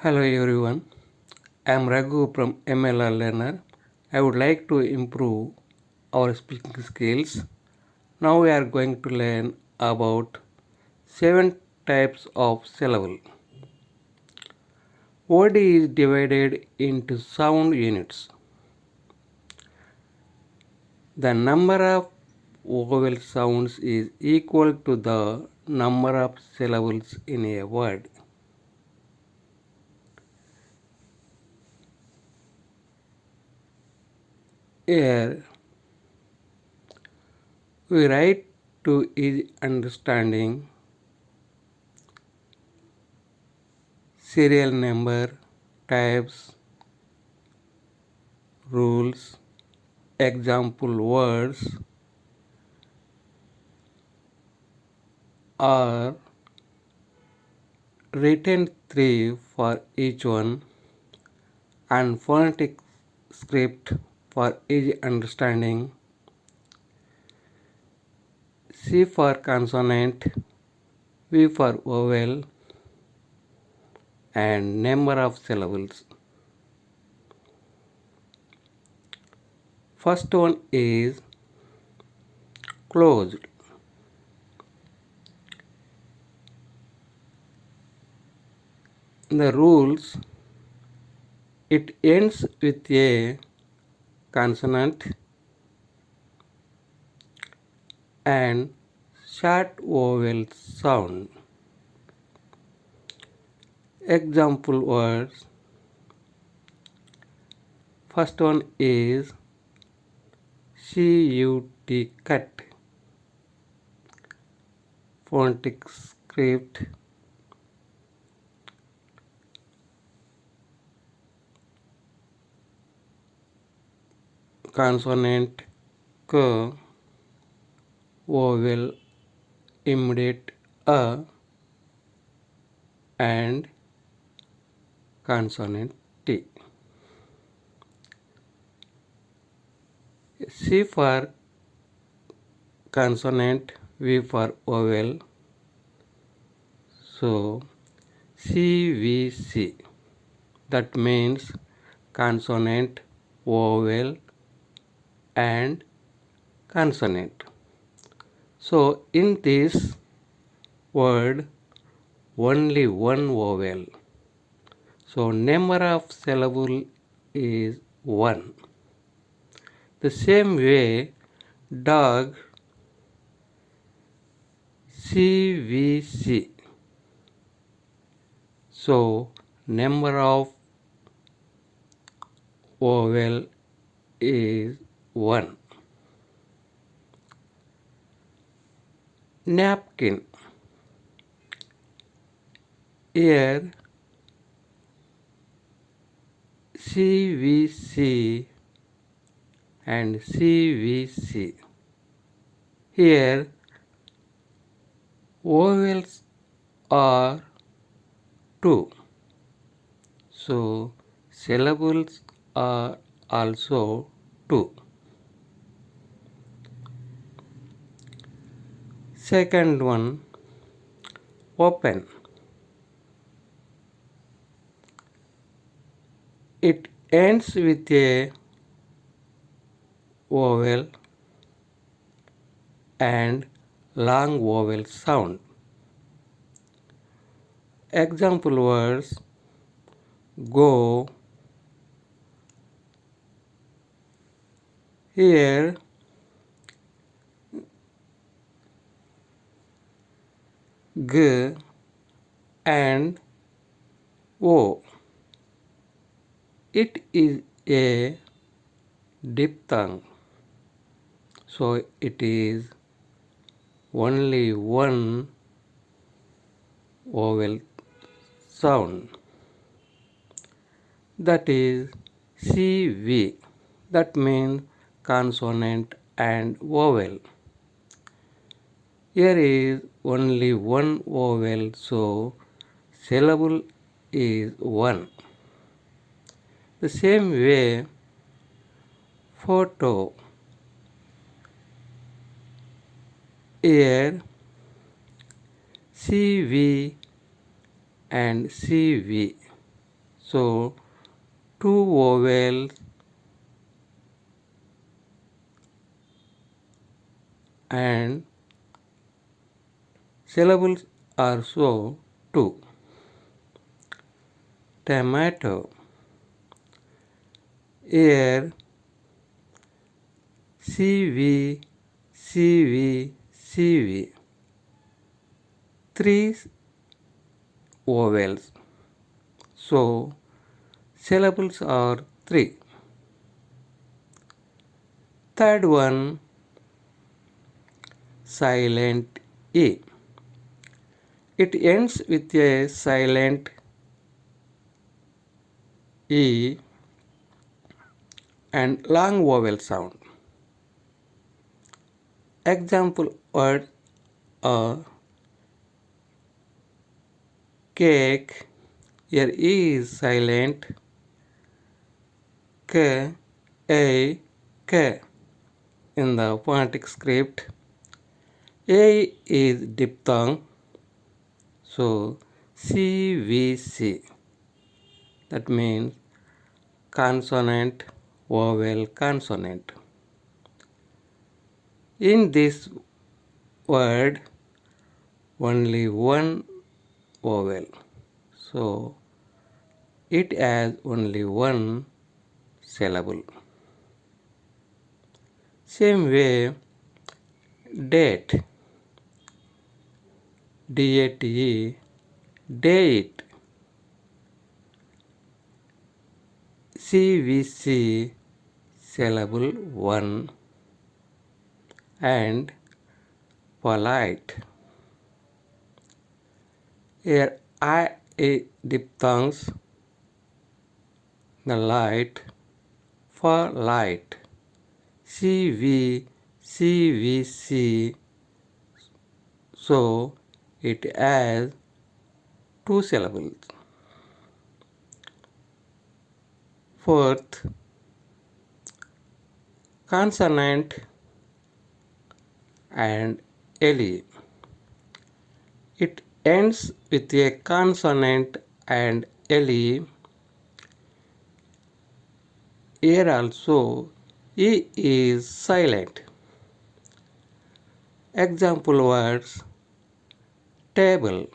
Hello everyone, I am Raghu from MLR Learner. I would like to improve our speaking skills. Now we are going to learn about 7 types of syllable. Word is divided into sound units. The number of vowel sounds is equal to the number of syllables in a word. Here we write to easy understanding serial number, types, rules, example words are written 3 for each one and phonetic script for easy understanding. C for consonant, V for vowel and number of syllables. First one is closed. The rules, it ends with a consonant and short vowel sound. Example words. First one is CUT, cut. Phonetic script. Consonant K, vowel immediate A and consonant T. C for consonant, V for vowel. So CVC, that means consonant, vowel and consonant. So in this word only one vowel. So number of syllable is 1. The same way dog, CVC. So number of vowel is 1. Napkin. Here CVC and CVC. Here vowels are 2. So syllables are also 2. Second one, open. It ends with a vowel and long vowel sound. Example words go. Here G and O. It is a diphthong, so it is only one vowel sound, that is CV, that means consonant and vowel. Here is only one vowel, so syllable is 1. The same way photo. Here CV and CV. So two vowels and syllables are so two. Tomato. Here CV, CV, CV. Three vowels. So syllables are three. Third one, silent E. It ends with a silent E and long vowel sound. Example words are cake. Here E is silent. K, A, K. In the phonetic script, A is diphthong. So CVC. That means consonant, vowel, consonant. In this word, only one vowel. So it has only one syllable. Same way, date, D-A-T-E, date, C-V-C, syllable 1, and polite. Here I is diphthongs, the light, for light, C-V, C-V-C, so it has two syllables. Fourth, consonant and LE. It ends with a consonant and LE. Here also E is silent. Example words, table,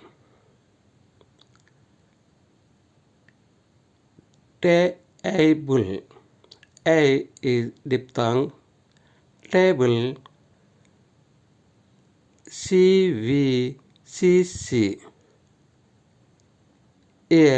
table, A is diphthong, table, CVCC. Here